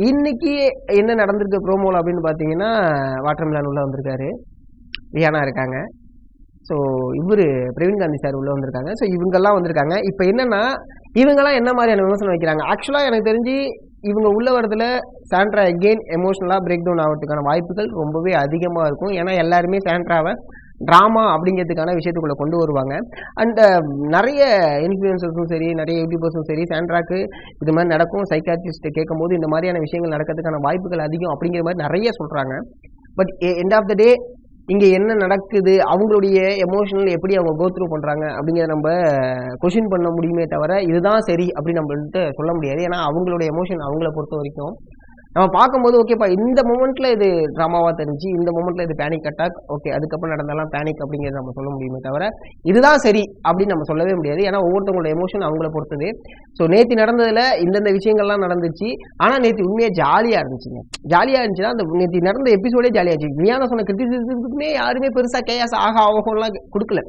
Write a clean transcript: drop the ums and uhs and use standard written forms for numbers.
இன்னைக்கு என்ன நடந்திருக்கு ப்ரோமோல அப்படின்னு பார்த்தீங்கன்னா, வாட்டர்மெலன் உள்ள வந்திருக்காரு. ரியானா இருக்காங்க. ஸோ இவரு பிரவீன் காந்தி சார் உள்ள வந்திருக்காங்க. ஸோ இவங்கெல்லாம் வந்திருக்காங்க. இப்போ என்னன்னா, இவங்கெல்லாம் என்ன மாதிரியான விமர்சனம் வைக்கிறாங்க? ஆக்சுவலாக எனக்கு தெரிஞ்சு இவங்க உள்ள வரதுல சாண்ட்ரா எகெயின் எமோஷனலாக பிரேக் டவுன் ஆகிறதுக்கான வாய்ப்புகள் ரொம்பவே அதிகமாக இருக்கும். ஏன்னா எல்லாருமே சாண்ட்ராவை ட்ராமா அப்படிங்கிறதுக்கான விஷயத்துக்குள்ள கொண்டு வருவாங்க. அண்ட் நிறைய இன்ஃப்ளூயன்சர்ஸும் சரி, நிறைய யூடியூபர்ஸும் சரி, சாண்ட்ராக்கு இது மாதிரி நடக்கும், சைக்காட்ரிஸ்ட் கேட்கும்போது இந்த மாதிரியான விஷயங்கள் நடக்கிறதுக்கான வாய்ப்புகள் அதிகம் அப்படிங்கிற மாதிரி நிறைய சொல்றாங்க. பட் எண்ட் ஆஃப் த டே இங்க என்ன நடக்குது, அவங்களுடைய எமோஷனல் எப்படி அவங்க கோ த்ரூ பண்றாங்க அப்படிங்கிறத நம்ம கொஸ்டின் பண்ண முடியுமே தவிர இதுதான் சரி அப்படின்னு நம்மள்ட்ட சொல்ல முடியாது. ஏன்னா அவங்களுடைய எமோஷன் அவங்கள பொறுத்த வரைக்கும் நம்ம பார்க்கும்போது ஓகேப்பா இந்த மூமெண்ட்ல இது ட்ராமாவா தெரிஞ்சு, இந்த மூமெண்ட்ல இது பேனிக் அட்டாக், ஓகே அதுக்கப்புறம் நடந்தாலும் பேனிக் அப்படிங்கிறத நம்ம சொல்ல முடியுமே தவிர இதுதான் சரி அப்படின்னு நம்ம சொல்லவே முடியாது. ஏன்னா ஒவ்வொருத்தவங்களோட எமோஷன் அவங்கள பொறுத்தது. ஸோ நேற்று நடந்ததுல இந்தந்த விஷயங்கள்லாம் நடந்துச்சு. ஆனா நேற்று உண்மையா ஜாலியா இருந்துச்சுங்க. ஜாலியா இருந்துச்சுன்னா அந்த நேற்று நடந்த எபிசோடே ஜாலியா இருந்துச்சு. ரியானா சொன்ன கிரிட்டிசிசத்துக்குமே யாருமே பெருசா கேயாஸ் ஆகா ஆகலாம் கொடுக்கல.